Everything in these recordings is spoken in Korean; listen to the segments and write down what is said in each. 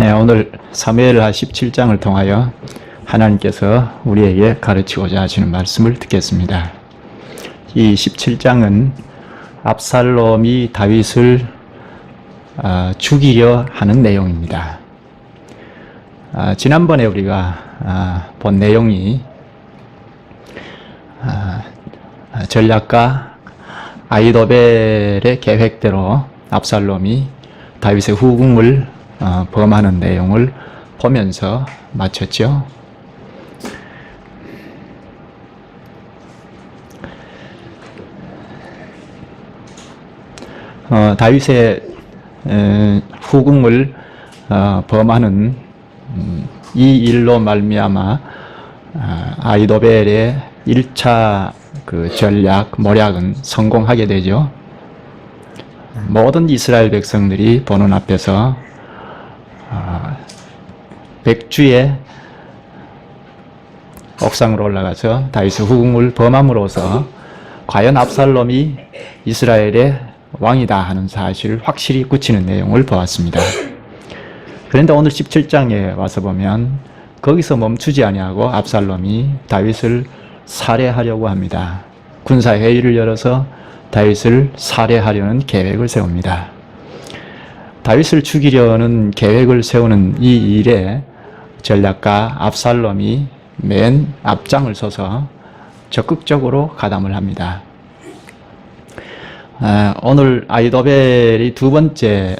네, 오늘 사무엘하 17장을 통하여 하나님께서 우리에게 가르치고자 하시는 말씀을 듣겠습니다. 이 17장은 압살롬이 다윗을 죽이려 하는 내용입니다. 지난번에 우리가 본 내용이 전략가 아히도벨의 계획대로 압살롬이 다윗의 후궁을 범하는 내용을 보면서 마쳤죠. 다윗의 후궁을 범하는 이 일로 말미암아 아히도벨의 1차 전략, 모략은 성공하게 되죠. 모든 이스라엘 백성들이 보는 앞에서 백주의 옥상으로 올라가서 다윗의 후궁을 범함으로써 과연 압살롬이 이스라엘의 왕이다 하는 사실을 확실히 굳히는 내용을 보았습니다. 그런데 오늘 17장에 와서 보면 거기서 멈추지 아니하고 압살롬이 다윗을 살해하려고 합니다. 군사회의를 열어서 다윗을 살해하려는 계획을 세웁니다. 다윗을 죽이려는 계획을 세우는 이 일에 전략가 압살롬이 맨 앞장을 서서 적극적으로 가담을 합니다. 오늘 아히도벨이 두 번째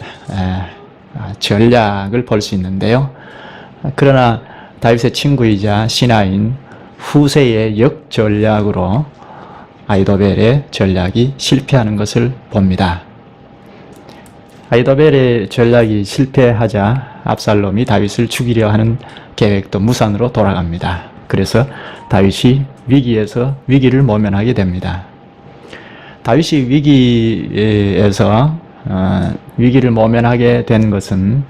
전략을 볼 수 있는데요. 그러나 다윗의 친구이자 신하인 후세의 역전략으로 아히도벨의 전략이 실패하는 것을 봅니다. 아히도벨의 전략이 실패하자 압살롬이 다윗을 죽이려 하는 계획도 무산으로 돌아갑니다. 그래서 다윗이 위기에서 위기를 모면하게 됩니다. 다윗이 위기에서 위기를 모면하게 된 것은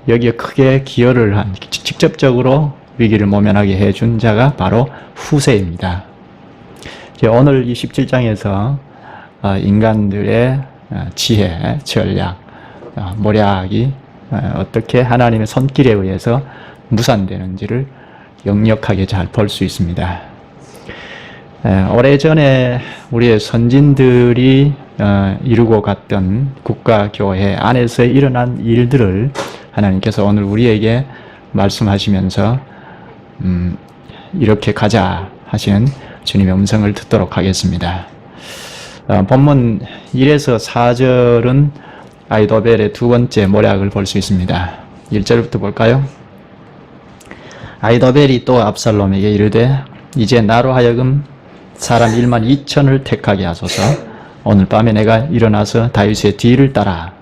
여기에 크게 기여를 한, 직접적으로 위기를 모면하게 해준 자가 바로 후세입니다. 오늘 이 17장에서 인간들의 지혜, 전략, 모략이 어떻게 하나님의 손길에 의해서 무산되는지를 역력하게 잘 볼 수 있습니다. 오래전에 우리의 선진들이 이루고 갔던 국가, 교회 안에서 일어난 일들을 하나님께서 오늘 우리에게 말씀하시면서 이렇게 가자 하시는 주님의 음성을 듣도록 하겠습니다. 본문 1에서 4절은 아히도벨의 두 번째 모략을 볼 수 있습니다. 1절부터 볼까요? 아히도벨이 또 압살롬에게 이르되 이제 나로 하여금 사람 12,000을 택하게 하소서. 오늘 밤에 내가 일어나서 다윗의 뒤를 따라.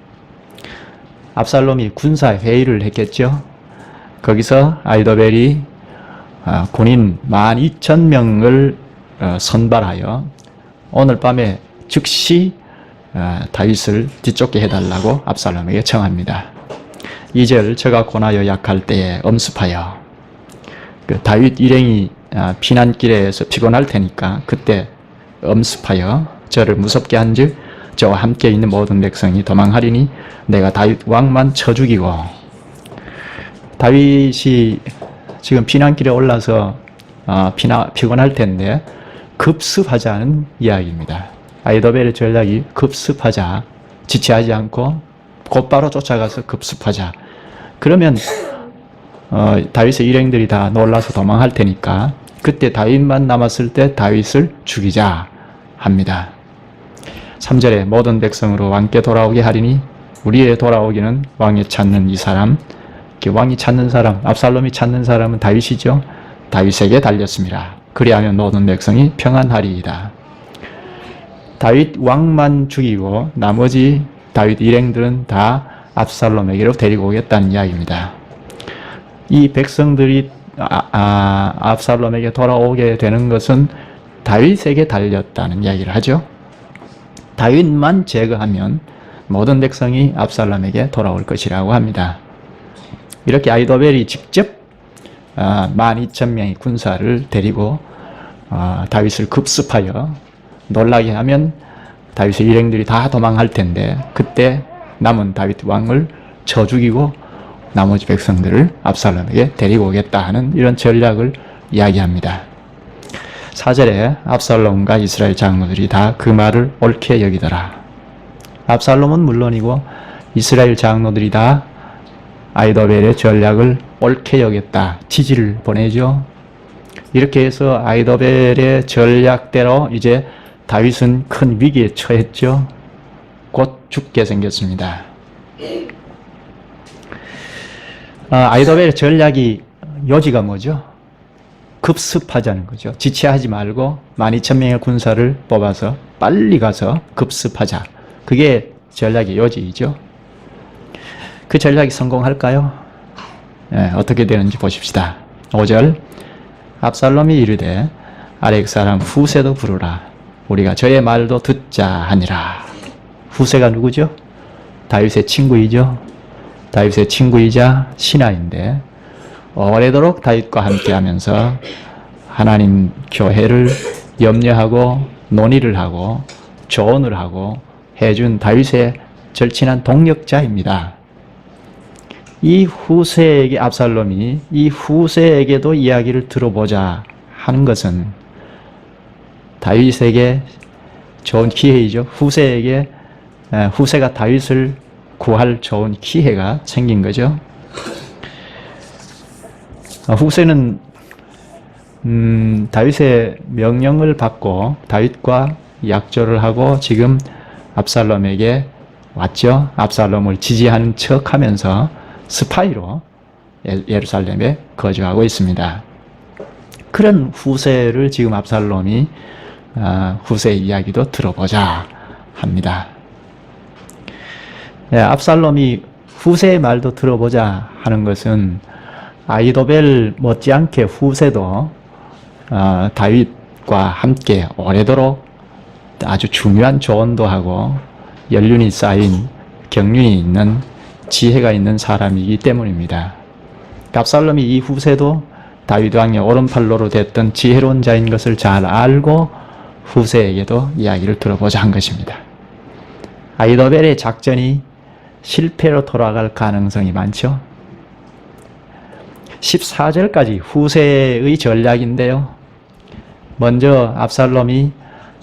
압살롬이 군사회의를 했겠죠. 거기서 아히도벨이 군인 12,000명을 선발하여 오늘 밤에 즉시 다윗을 뒤쫓게 해달라고 압살롬에게 청합니다. 2절 저가 고나여 약할 때에 엄습하여 다윗 일행이 피난길에서 피곤할 테니까 그때 엄습하여 저를 무섭게 한즉 저와 함께 있는 모든 백성이 도망하리니 내가 다윗 왕만 쳐 죽이고. 다윗이 지금 피난길에 올라서 피곤할 텐데 급습하자는 이야기입니다. 아히도벨의 전략이 급습하자, 지체하지 않고 곧바로 쫓아가서 급습하자. 그러면 다윗의 일행들이 다 놀라서 도망할 테니까 그때 다윗만 남았을 때 다윗을 죽이자 합니다. 3절에 모든 백성으로 왕께 돌아오게 하리니 우리의 돌아오기는 왕이 찾는 이 사람, 왕이 찾는 사람, 압살롬이 찾는 사람은 다윗이죠. 다윗에게 달렸습니다. 그리하면 모든 백성이 평안하리이다. 다윗 왕만 죽이고 나머지 다윗 일행들은 다 압살롬에게로 데리고 오겠다는 이야기입니다. 이 백성들이 압살롬에게 돌아오게 되는 것은 다윗에게 달렸다는 이야기를 하죠. 다윗만 제거하면 모든 백성이 압살롬에게 돌아올 것이라고 합니다. 이렇게 아히도벨이 직접 12,000명의 군사를 데리고 다윗을 급습하여 놀라게 하면 다윗의 일행들이 다 도망할 텐데 그때 남은 다윗 왕을 쳐 죽이고 나머지 백성들을 압살롬에게 데리고 오겠다 하는 이런 전략을 이야기합니다. 4절에 압살롬과 이스라엘 장로들이 다 그 말을 옳게 여기더라. 압살롬은 물론이고 이스라엘 장로들이 다 아이도벨의 전략을 옳게 여겼다. 지지를 보내죠. 이렇게 해서 아이도벨의 전략대로 이제 다윗은 큰 위기에 처했죠. 곧 죽게 생겼습니다. 아이도벨의 전략이 요지가 뭐죠? 급습하자는 거죠. 지체하지 말고 12,000명의 군사를 뽑아서 빨리 가서 급습하자. 그게 전략의 요지이죠. 그 전략이 성공할까요? 네, 어떻게 되는지 보십시다. 5절 압살롬이 이르되 아렉 사람 후세도 부르라. 우리가 저의 말도 듣자 하니라. 후세가 누구죠? 다윗의 친구이죠. 다윗의 친구이자 신하인데 오래도록 다윗과 함께하면서 하나님 교회를 염려하고 논의를 하고 조언을 하고 해준 다윗의 절친한 동역자입니다. 이 후세에게 압살롬이 이 후세에게도 이야기를 들어보자 하는 것은 다윗에게 좋은 기회이죠. 후세가 다윗을 구할 좋은 기회가 생긴 거죠. 후세는 다윗의 명령을 받고 다윗과 약조를 하고 지금 압살롬에게 왔죠. 압살롬을 지지하는 척하면서 스파이로 예루살렘에 거주하고 있습니다. 그런 후세를 지금 압살롬이 후세의 이야기도 들어보자 합니다. 압살롬이 후세의 말도 들어보자 하는 것은 아이도벨 못지않게 후세도 다윗과 함께 오래도록 아주 중요한 조언도 하고 연륜이 쌓인 경륜이 있는 지혜가 있는 사람이기 때문입니다. 압살롬이 이 후세도 다윗 왕의 오른팔로로 됐던 지혜로운 자인 것을 잘 알고 후세에게도 이야기를 들어보자 한 것입니다. 아이도벨의 작전이 실패로 돌아갈 가능성이 많죠. 14절까지 후세의 전략인데요. 먼저 압살롬이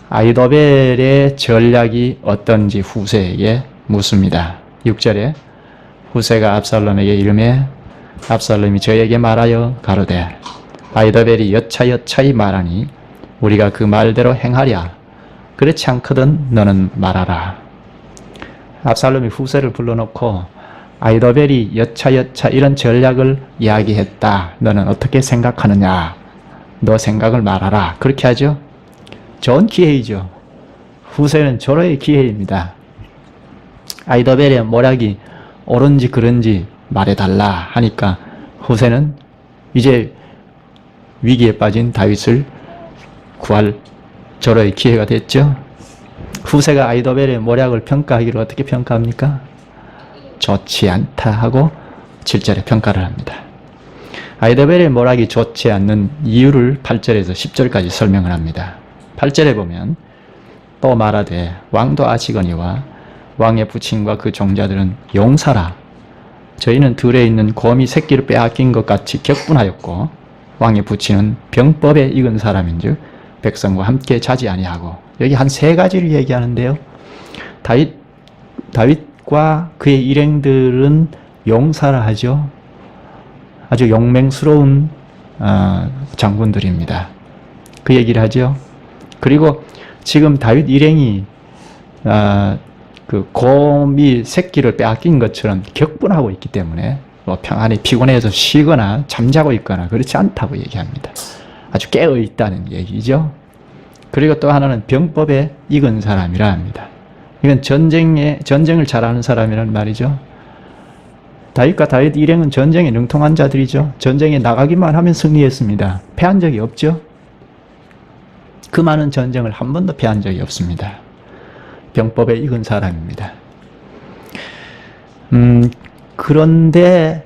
아이도벨의 전략이 어떤지 후세에게 묻습니다. 6절에 후세가 압살롬에게 이르매 압살롬이 저에게 말하여 가로되 아이도벨이 여차여차히 말하니 우리가 그 말대로 행하랴. 그렇지 않거든 너는 말하라. 압살롬이 후세를 불러놓고 아이도벨이 여차여차 이런 전략을 이야기했다. 너는 어떻게 생각하느냐? 너 생각을 말하라. 그렇게 하죠. 좋은 기회이죠. 후세는 절호의 기회입니다. 아이도벨의 모략이 옳은지 그른지 말해달라 하니까 후세는 이제 위기에 빠진 다윗을 구할 절호의 기회가 됐죠. 후세가 아이도벨의 모략을 평가하기를 어떻게 평가합니까? 좋지 않다 하고 7절에 평가를 합니다. 아이도벨의 모략이 좋지 않는 이유를 8절에서 10절까지 설명을 합니다. 8절에 보면 또 말하되 왕도 아시거니와 왕의 부친과 그 종자들은 용사라. 저희는 들에 있는 곰이 새끼를 빼앗긴 것 같이 격분하였고 왕의 부친은 병법에 익은 사람인즉 백성과 함께 자지 아니하고. 여기 한 3가지를 얘기하는데요. 다윗과 그의 일행들은 용사라 하죠. 아주 용맹스러운 장군들입니다. 그 얘기를 하죠. 그리고 지금 다윗 일행이 그 곰이 새끼를 빼앗긴 것처럼 격분하고 있기 때문에 뭐 평안히 피곤해서 쉬거나 잠자고 있거나 그렇지 않다고 얘기합니다. 아주 깨어 있다는 얘기죠. 그리고 또 하나는 병법에 익은 사람이라 합니다. 이건 전쟁을 잘하는 사람이라는 말이죠. 다윗과 다윗 일행은 전쟁에 능통한 자들이죠. 전쟁에 나가기만 하면 승리했습니다. 패한 적이 없죠. 그 많은 전쟁을 한 번도 패한 적이 없습니다. 병법에 익은 사람입니다. 그런데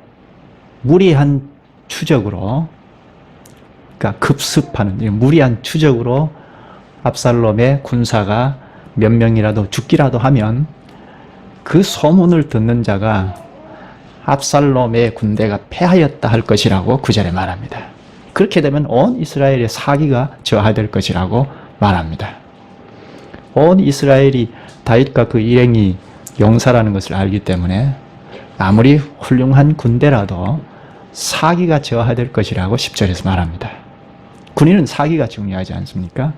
무리한 추적으로, 그러니까 급습하는 무리한 추적으로 압살롬의 군사가 몇 명이라도 죽기라도 하면 그 소문을 듣는 자가 압살롬의 군대가 패하였다 할 것이라고 9절에 말합니다. 그렇게 되면 온 이스라엘의 사기가 저하될 것이라고 말합니다. 온 이스라엘이 다윗과 그 일행이 용사라는 것을 알기 때문에 아무리 훌륭한 군대라도 사기가 저하될 것이라고 10절에서 말합니다. 군인은 사기가 중요하지 않습니까?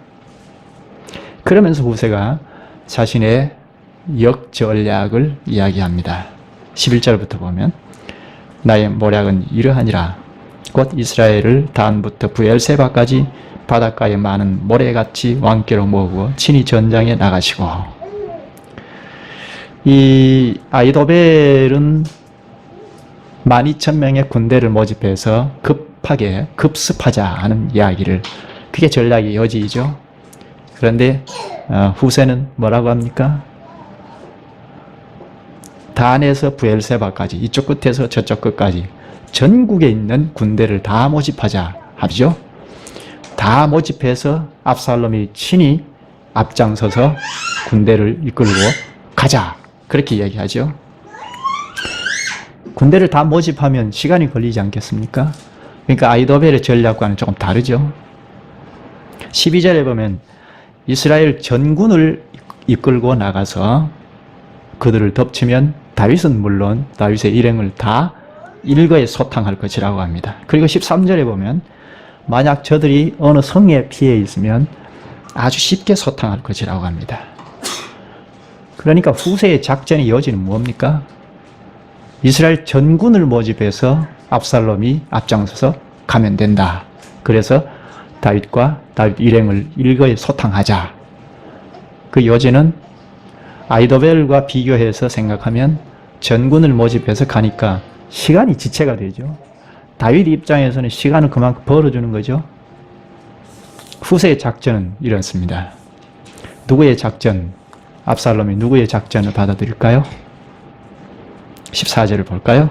그러면서 후세가 자신의 역전략을 이야기합니다. 11절부터 보면 나의 모략은 이러하니라. 곧 이스라엘을 단부터 부엘세바까지 바닷가에 많은 모래같이 왕께로 모으고 친히 전장에 나가시고. 이 아히도벨은 12,000명의 군대를 모집해서 급하게 급습하자 하는 이야기를, 그게 전략의 여지이죠. 그런데 후세는 뭐라고 합니까? 단에서 부엘세바까지, 이쪽 끝에서 저쪽 끝까지 전국에 있는 군대를 다 모집하자 하죠. 다 모집해서 압살롬이 친히 앞장서서 군대를 이끌고 가자, 그렇게 이야기하죠. 군대를 다 모집하면 시간이 걸리지 않겠습니까? 그러니까 아히도벨의 전략과는 조금 다르죠. 12절에 보면 이스라엘 전군을 이끌고 나가서 그들을 덮치면 다윗은 물론 다윗의 일행을 다 일거에 소탕할 것이라고 합니다. 그리고 13절에 보면 만약 저들이 어느 성에 피해 있으면 아주 쉽게 소탕할 것이라고 합니다. 그러니까 후세의 작전의 여지는 뭡니까? 이스라엘 전군을 모집해서 압살롬이 앞장서서 가면 된다. 그래서 다윗과 다윗 일행을 일거에 소탕하자. 그 여지는 아히도벨과 비교해서 생각하면 전군을 모집해서 가니까 시간이 지체가 되죠. 다윗 입장에서는 시간을 그만큼 벌어주는 거죠. 후세의 작전은 이렇습니다. 누구의 작전? 압살롬이 누구의 작전을 받아들일까요? 14절을 볼까요?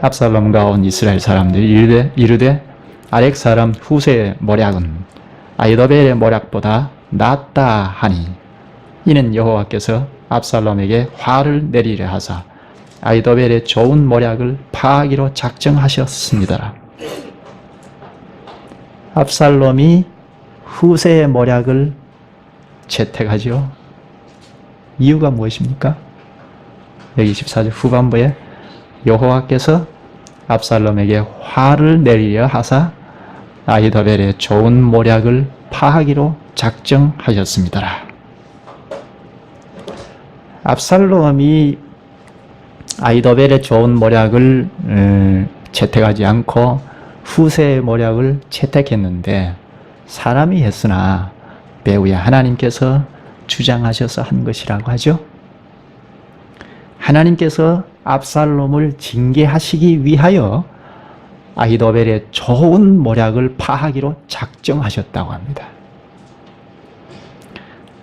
압살롬과 온 이스라엘 사람들이 이르되 아렉 사람 후세의 모략은 아히도벨의 모략보다 낫다 하니 이는 여호와께서 압살롬에게 화를 내리려 하사 아히도벨의 좋은 모략을 파하기로 작정하셨습니다. 압살롬이 후세의 모략을 채택하죠. 이유가 무엇입니까? 여기 14절 후반부에 여호와께서 압살롬에게 화를 내리려 하사 아히도벨의 좋은 모략을 파하기로 작정하셨습니다. 압살롬이 아히도벨의 좋은 모략을 채택하지 않고 후세의 모략을 채택했는데 사람이 했으나 배후에 하나님께서 주장하셔서 한 것이라고 하죠. 하나님께서 압살롬을 징계하시기 위하여 아히도벨의 좋은 모략을 파하기로 작정하셨다고 합니다.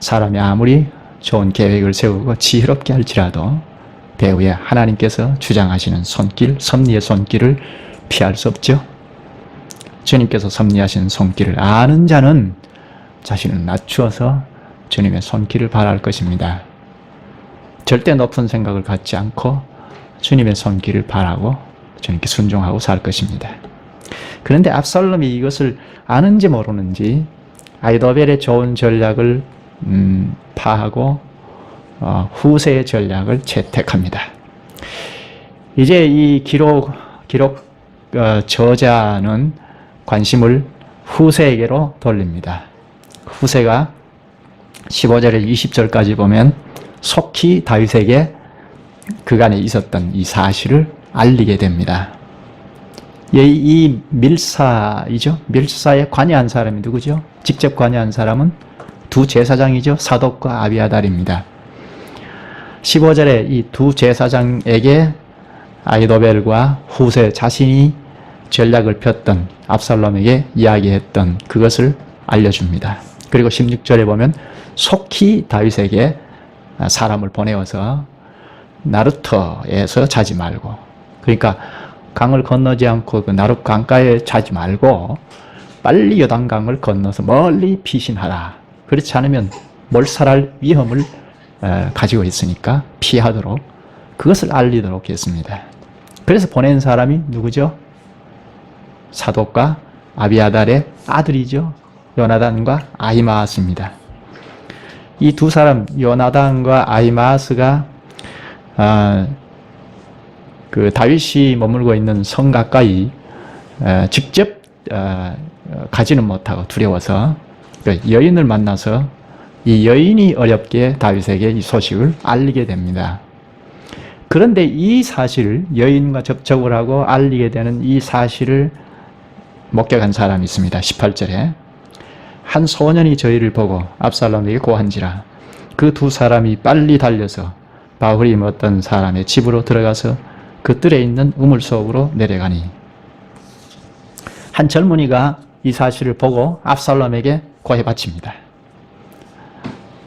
사람이 아무리 좋은 계획을 세우고 지혜롭게 할지라도 배후에 하나님께서 주장하시는 손길, 섭리의 손길을 피할 수 없죠. 주님께서 섭리하신 손길을 아는 자는 자신을 낮추어서 주님의 손길을 바랄 것입니다. 절대 높은 생각을 갖지 않고 주님의 손길을 바라고 주님께 순종하고 살 것입니다. 그런데 압살롬이 이것을 아는지 모르는지 아히도벨의 좋은 전략을 파하고 후세의 전략을 채택합니다. 이제 이 기록 저자는 관심을 후세에게로 돌립니다. 후세가 15절에 20절까지 보면 속히 다윗에게 그간에 있었던 이 사실을 알리게 됩니다. 이 밀사이죠. 밀사에 관여한 사람이 누구죠? 직접 관여한 사람은 두 제사장이죠. 사독과 아비아달입니다. 15절에 이 두 제사장에게 아히도벨과 후세 자신이 전략을 폈던 압살롬에게 이야기했던 그것을 알려줍니다. 그리고 16절에 보면 속히 다윗에게 사람을 보내어서 나루터에서 자지 말고, 그러니까 강을 건너지 않고 그 나룻 강가에 자지 말고 빨리 요단강을 건너서 멀리 피신하라. 그렇지 않으면 몰살할 위험을 가지고 있으니까 피하도록, 그것을 알리도록 했습니다. 그래서 보낸 사람이 누구죠? 사독과 아비아달의 아들이죠. 요나단과 아히마아스입니다. 이 두 사람 요나단과 아히마아스가 그 다윗이 머물고 있는 성 가까이 직접 가지는 못하고 두려워서 그 여인을 만나서 이 여인이 어렵게 다윗에게 이 소식을 알리게 됩니다. 그런데 이 사실을 여인과 접촉을 하고 알리게 되는 이 사실을 목격한 사람이 있습니다. 18절에 한 소년이 저희를 보고 압살롬에게 고한지라 그 두 사람이 빨리 달려서 바후림 어떤 사람의 집으로 들어가서 그 뜰에 있는 우물 속으로 내려가니 한 젊은이가 이 사실을 보고 압살롬에게 고해 바칩니다.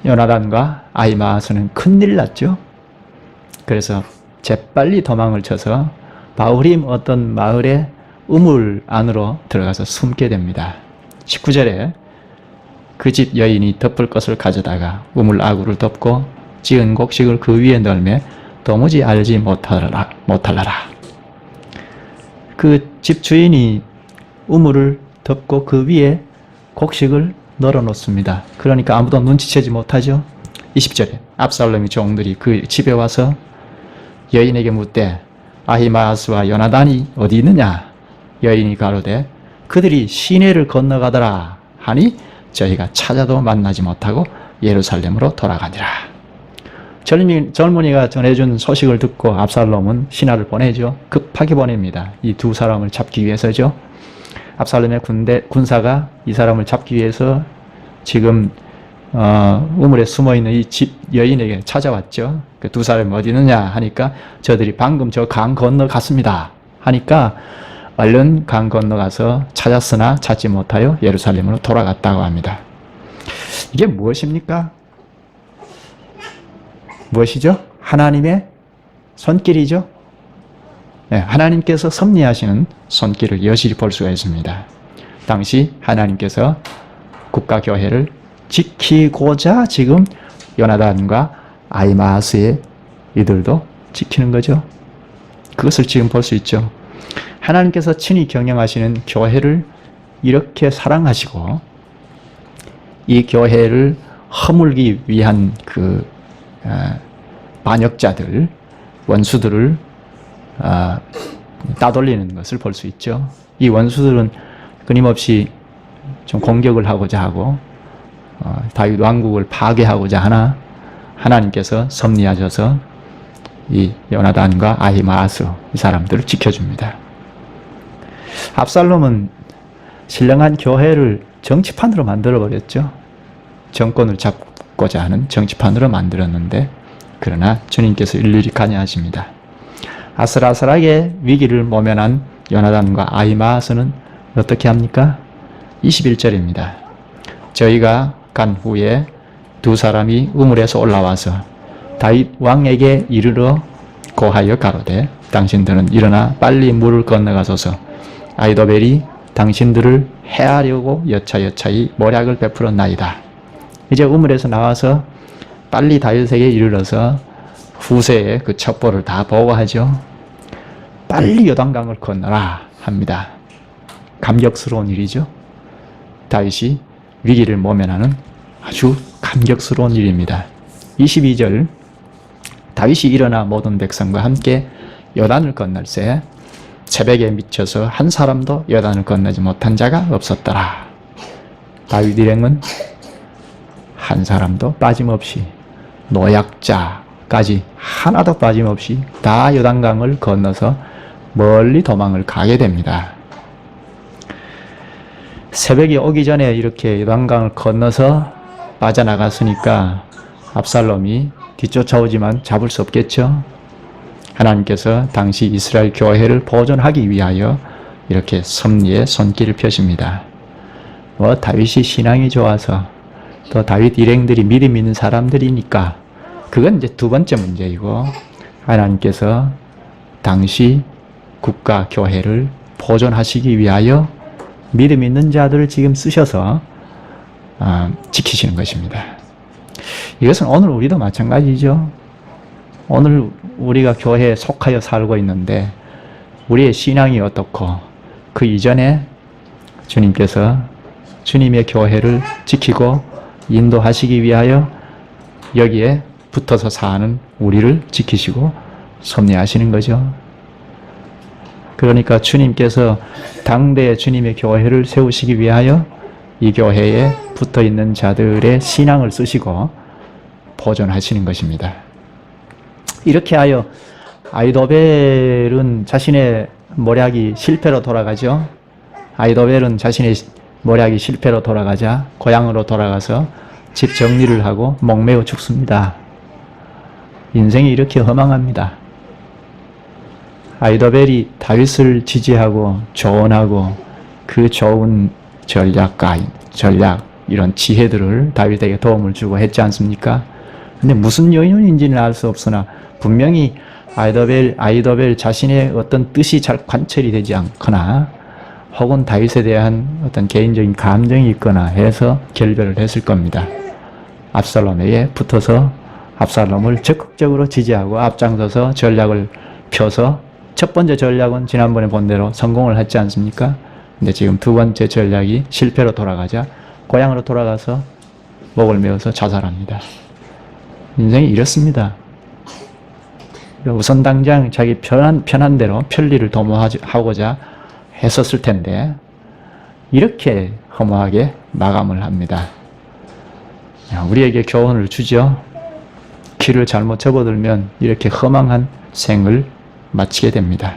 요나단과 아히마아스는 큰일 났죠. 그래서 재빨리 도망을 쳐서 바후림 어떤 마을의 우물 안으로 들어가서 숨게 됩니다. 19절에 그 집 여인이 덮을 것을 가져다가 우물 아구를 덮고 지은 곡식을 그 위에 널매 도무지 알지 못하려라. 그 집 주인이 우물을 덮고 그 위에 곡식을 널어 놓습니다. 그러니까 아무도 눈치채지 못하죠. 20절에 압살롬의 종들이 그 집에 와서 여인에게 묻되 아히마아스와 요나단이 어디 있느냐? 여인이 가로되 그들이 시내를 건너가더라 하니 저희가 찾아도 만나지 못하고 예루살렘으로 돌아가니라. 젊은이가 전해준 소식을 듣고 압살롬은 신하를 보내죠. 급하게 보냅니다. 이 두 사람을 잡기 위해서죠. 압살롬의 군사가 이 사람을 잡기 위해서 지금 우물에 숨어있는 이 집 여인에게 찾아왔죠. 그 두 사람이 어디 있느냐 하니까 저들이 방금 저 강 건너갔습니다 하니까 얼른 강 건너가서 찾았으나 찾지 못하여 예루살렘으로 돌아갔다고 합니다. 이게 무엇입니까? 무엇이죠? 하나님의 손길이죠. 네, 하나님께서 섭리하시는 손길을 여실히 볼 수가 있습니다. 당시 하나님께서 국가교회를 지키고자 지금 요나단과 아히마아스의 이들도 지키는 거죠. 그것을 지금 볼 수 있죠. 하나님께서 친히 경영하시는 교회를 이렇게 사랑하시고 이 교회를 허물기 위한 그 반역자들, 원수들을 따돌리는 것을 볼 수 있죠. 이 원수들은 끊임없이 좀 공격을 하고자 하고 다윗 왕국을 파괴하고자 하나 하나님께서 섭리하셔서 이 요나단과 아히마아스 이 사람들을 지켜줍니다. 압살롬은 신령한 교회를 정치판으로 만들어버렸죠. 정권을 잡고자 하는 정치판으로 만들었는데 그러나 주님께서 일일이 관여하십니다. 아슬아슬하게 위기를 모면한 요나단과 아히마아스는 어떻게 합니까? 21절입니다. 저희가 간 후에 두 사람이 우물에서 올라와서 다윗 왕에게 이르러 고하여 가로되 당신들은 일어나 빨리 물을 건너가소서. 아히도벨이 당신들을 해하려고 여차여차히 모략을 베풀었나이다. 이제 우물에서 나와서 빨리 다윗에게 이르러서 후세의 그 첩보를 다 보고하죠. 빨리 요단강을 건너라 합니다. 감격스러운 일이죠. 다윗이 위기를 모면하는 아주 감격스러운 일입니다. 22절 다윗이 일어나 모든 백성과 함께 요단을 건널새 새벽에 미쳐서 한 사람도 요단을 건너지 못한 자가 없었더라. 다윗 일행은 한 사람도 빠짐없이 노약자까지 하나도 빠짐없이 다 요단강을 건너서 멀리 도망을 가게 됩니다. 새벽이 오기 전에 이렇게 요단강을 건너서 빠져나갔으니까 압살롬이 뒤쫓아오지만 잡을 수 없겠죠. 하나님께서 당시 이스라엘 교회를 보존하기 위하여 이렇게 섭리의 손길을 펴십니다. 다윗이 신앙이 좋아서 또 다윗 일행들이 믿음 있는 사람들이니까 그건 이제 두 번째 문제이고 하나님께서 당시 국가 교회를 보존하시기 위하여 믿음 있는 자들을 지금 쓰셔서 지키시는 것입니다. 이것은 오늘 우리도 마찬가지죠. 오늘 우리가 교회에 속하여 살고 있는데 우리의 신앙이 어떻고 그 이전에 주님께서 주님의 교회를 지키고 인도하시기 위하여 여기에 붙어서 사는 우리를 지키시고 섭리하시는 거죠. 그러니까 주님께서 당대에 주님의 교회를 세우시기 위하여 이 교회에 붙어 있는 자들의 신앙을 쓰시고 보존하시는 것입니다. 이렇게 하여 아이도벨은 자신의 모략이 실패로 돌아가죠. 아이도벨은 자신의 모략이 실패로 돌아가자 고향으로 돌아가서 집 정리를 하고 목매어 죽습니다. 인생이 이렇게 허망합니다. 아이도벨이 다윗을 지지하고 조언하고 그 좋은 전략 이런 지혜들을 다윗에게 도움을 주고 했지 않습니까? 근데 무슨 요인인지는 알 수 없으나 분명히 아이도벨 자신의 어떤 뜻이 잘 관철이 되지 않거나 혹은 다윗에 대한 어떤 개인적인 감정이 있거나 해서 결별을 했을 겁니다. 압살롬에게 붙어서 압살롬을 적극적으로 지지하고 앞장서서 전략을 펴서 첫 번째 전략은 지난번에 본 대로 성공을 했지 않습니까? 근데 지금 두 번째 전략이 실패로 돌아가자 고향으로 돌아가서 목을 메어서 자살합니다. 인생이 이렇습니다. 우선 당장 자기 편한 대로 편리를 도모하고자 했었을 텐데 이렇게 허무하게 마감을 합니다. 우리에게 교훈을 주죠. 길을 잘못 접어들면 이렇게 허망한 생을 마치게 됩니다.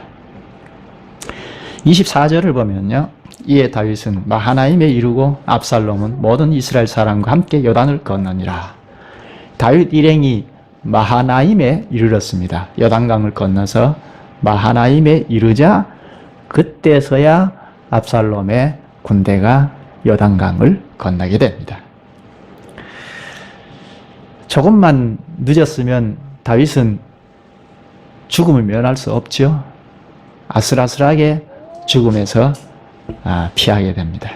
24절을 보면요. 이에 다윗은 마하나임에 이르고 압살롬은 모든 이스라엘 사람과 함께 요단을 건너니라. 다윗 일행이 마하나임에 이르렀습니다. 요단강을 건너서 마하나임에 이르자 그때서야 압살롬의 군대가 요단강을 건너게 됩니다. 조금만 늦었으면 다윗은 죽음을 면할 수 없죠. 아슬아슬하게 죽음에서 피하게 됩니다.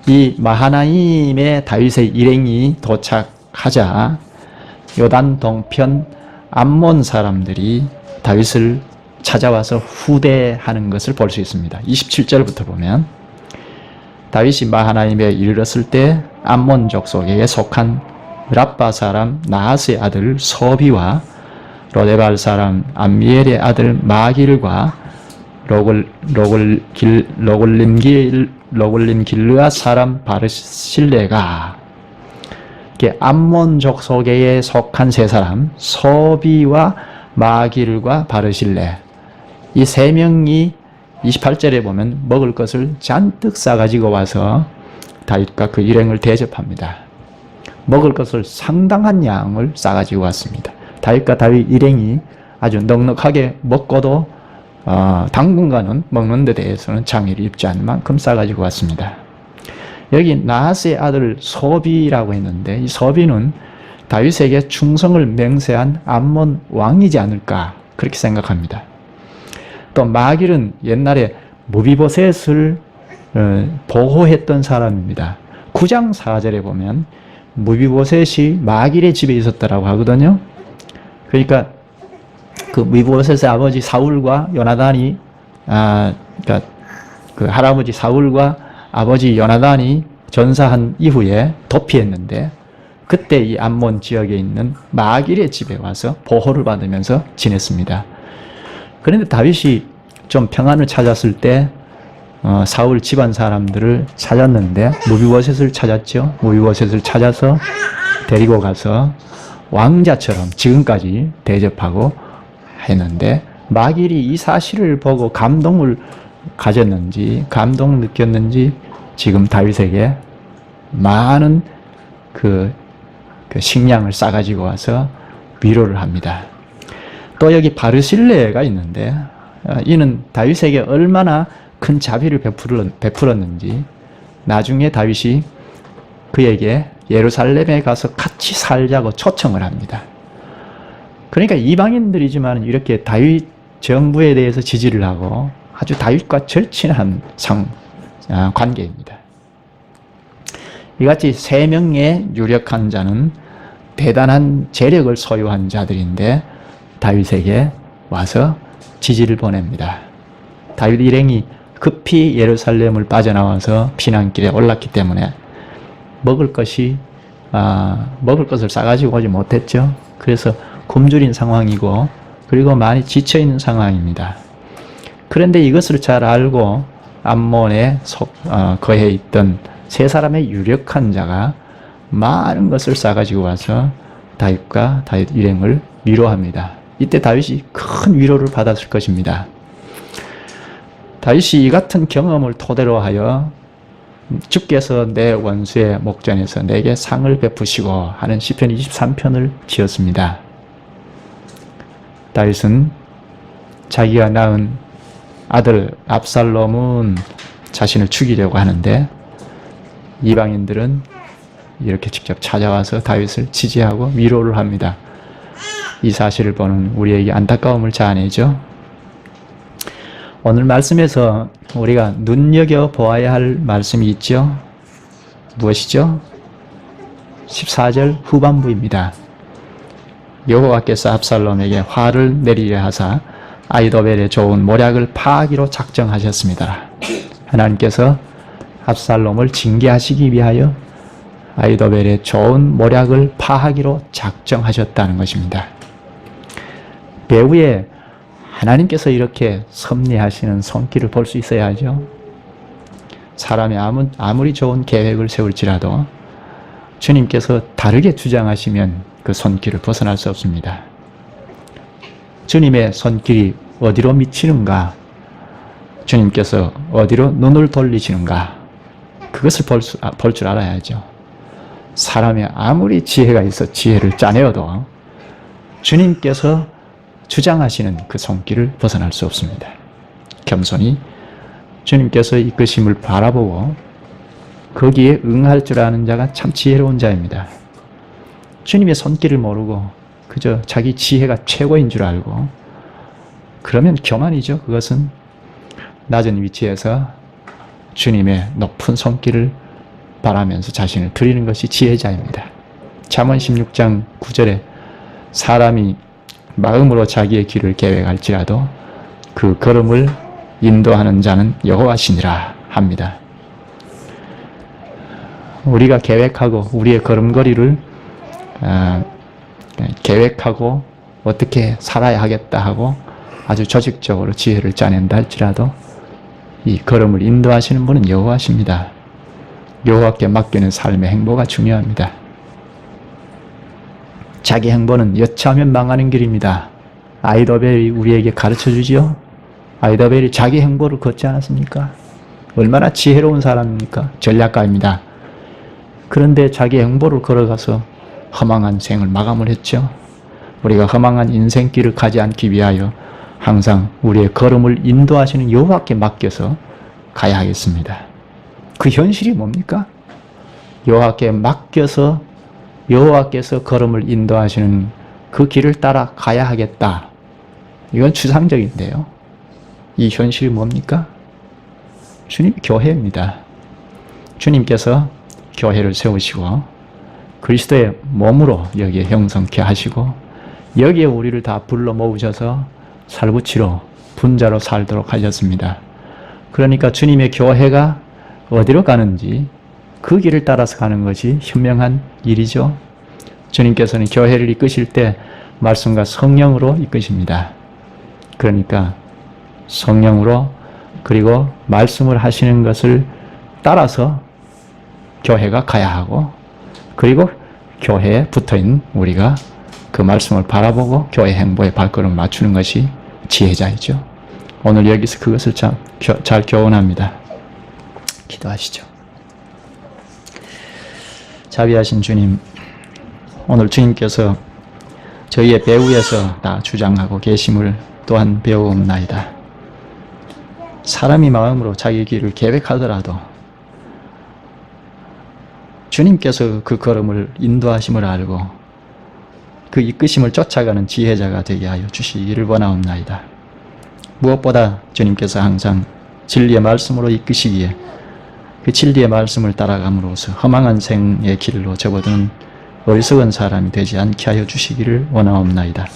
이 마하나임에 다윗의 일행이 도착하자 요단 동편 암몬 사람들이 다윗을 찾아와서 후대하는 것을 볼 수 있습니다. 27절부터 보면 다윗이 마하나임에 이르렀을 때 암몬 족속에 속한 랍바 사람 나하스의 아들 소비와 로데발 사람 암미엘의 아들 마길과 로글림 길르아 사람 바르실레가 암몬 족속에 속한 세 사람 소비와 마길과 바르실레 이 세 명이 28절에 보면 먹을 것을 잔뜩 싸가지고 와서 다윗과 그 일행을 대접합니다. 먹을 것을 상당한 양을 싸가지고 왔습니다. 다윗과 다윗 일행이 아주 넉넉하게 먹고도 당분간은 먹는 데 대해서는 장애를 입지 않을 만큼 싸가지고 왔습니다. 여기 나하스의 아들 소비라고 했는데 이 소비는 다윗에게 충성을 맹세한 암몬 왕이지 않을까 그렇게 생각합니다. 또 마길은 옛날에 무비보셋을 보호했던 사람입니다. 9장 4절에 보면 무비보셋이 마길의 집에 있었다라고 하거든요. 그러니까 그 무비보셋의 아버지 사울과 요나단이 그러니까 그 할아버지 사울과 아버지 요나단이 전사한 이후에 도피했는데 그때 이 암몬 지역에 있는 마길의 집에 와서 보호를 받으면서 지냈습니다. 그런데 다윗이 좀 평안을 찾았을 때 사울 집안 사람들을 찾았는데 무비보셋을 찾았죠. 무비보셋을 찾아서 데리고 가서 왕자처럼 지금까지 대접하고 했는데 마길이 이 사실을 보고 감동을 가졌는지 감동을 느꼈는지 지금 다윗에게 많은 그 식량을 싸가지고 와서 위로를 합니다. 또 여기 바르실레가 있는데 이는 다윗에게 얼마나 큰 자비를 베풀었는지 나중에 다윗이 그에게 예루살렘에 가서 같이 살자고 초청을 합니다. 그러니까 이방인들이지만 이렇게 다윗 정부에 대해서 지지를 하고 아주 다윗과 절친한 관계입니다. 이같이 세 명의 유력한 자는 대단한 재력을 소유한 자들인데 다윗에게 와서 지지를 보냅니다. 다윗 일행이 급히 예루살렘을 빠져나와서 피난길에 올랐기 때문에 먹을 것을 싸가지고 오지 못했죠. 그래서 굶주린 상황이고 그리고 많이 지쳐있는 상황입니다. 그런데 이것을 잘 알고 암몬에 거해 있던 세 사람의 유력한 자가 많은 것을 싸가지고 와서 다윗 일행을 위로합니다. 이때 다윗이 큰 위로를 받았을 것입니다. 다윗이 이 같은 경험을 토대로 하여 주께서 내 원수의 목전에서 내게 상을 베푸시고 하는 시편 23편을 지었습니다. 다윗은 자기가 낳은 아들 압살롬은 자신을 죽이려고 하는데 이방인들은 이렇게 직접 찾아와서 다윗을 지지하고 위로를 합니다. 이 사실을 보는 우리에게 안타까움을 자아내죠. 오늘 말씀에서 우리가 눈여겨보아야 할 말씀이 있죠. 무엇이죠? 14절 후반부입니다. 여호와께서 압살롬에게 화를 내리려 하사 아이도벨의 좋은 모략을 파하기로 작정하셨습니다. 하나님께서 압살롬을 징계하시기 위하여 아이도벨의 좋은 모략을 파하기로 작정하셨다는 것입니다. 배후에 하나님께서 이렇게 섭리하시는 손길을 볼 수 있어야 하죠. 사람이 아무리 좋은 계획을 세울지라도 주님께서 다르게 주장하시면 그 손길을 벗어날 수 없습니다. 주님의 손길이 어디로 미치는가? 주님께서 어디로 눈을 돌리시는가? 그것을 볼 줄 알아야죠. 사람이 아무리 지혜가 있어 지혜를 짜내어도 주님께서 주장하시는 그 손길을 벗어날 수 없습니다. 겸손히 주님께서 이끄심을 바라보고 거기에 응할 줄 아는 자가 참 지혜로운 자입니다. 주님의 손길을 모르고 그저 자기 지혜가 최고인 줄 알고 그러면 교만이죠. 그것은 낮은 위치에서 주님의 높은 손길을 바라면서 자신을 드리는 것이 지혜자입니다. 잠언 16장 9절에 사람이 마음으로 자기의 길을 계획할지라도 그 걸음을 인도하는 자는 여호와시니라 합니다. 우리가 계획하고 우리의 걸음걸이를 계획하고 어떻게 살아야 하겠다 하고 아주 조직적으로 지혜를 짜낸다 할지라도 이 걸음을 인도하시는 분은 여호와십니다. 여호와께 맡기는 삶의 행보가 중요합니다. 자기 행보는 여차하면 망하는 길입니다. 아이도벨이 우리에게 가르쳐주지요. 아이도벨이 자기 행보를 걷지 않았습니까? 얼마나 지혜로운 사람입니까? 전략가입니다. 그런데 자기 행보를 걸어가서 허망한 생을 마감을 했죠. 우리가 허망한 인생길을 가지 않기 위하여 항상 우리의 걸음을 인도하시는 여호와께 맡겨서 가야 하겠습니다. 그 현실이 뭡니까? 여호와께 맡겨서 여호와께서 걸음을 인도하시는 그 길을 따라 가야 하겠다. 이건 추상적인데요. 이 현실이 뭡니까? 주님 교회입니다. 주님께서 교회를 세우시고 그리스도의 몸으로 여기에 형성케 하시고 여기에 우리를 다 불러 모으셔서 살부치로 분자로 살도록 하셨습니다. 그러니까 주님의 교회가 어디로 가는지 그 길을 따라서 가는 것이 현명한 일이죠. 주님께서는 교회를 이끄실 때 말씀과 성령으로 이끄십니다. 그러니까 성령으로 그리고 말씀을 하시는 것을 따라서 교회가 가야 하고 그리고 교회에 붙어있는 우리가 그 말씀을 바라보고 교회 행보에 발걸음을 맞추는 것이 지혜자이죠. 오늘 여기서 그것을 잘 교훈합니다. 기도하시죠. 자비하신 주님, 오늘 주님께서 저희의 배후에서 다 주장하고 계심을 또한 배워옵나이다. 사람이 마음으로 자기 길을 계획하더라도 주님께서 그 걸음을 인도하심을 알고 그 이끄심을 쫓아가는 지혜자가 되게 하여 주시기를 원하옵나이다. 무엇보다 주님께서 항상 진리의 말씀으로 이끄시기에 그 진리의 말씀을 따라감으로써 허망한 생의 길로 접어드는 어리석은 사람이 되지 않게 하여 주시기를 원하옵나이다.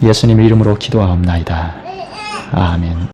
예수님 이름으로 기도하옵나이다. 아멘.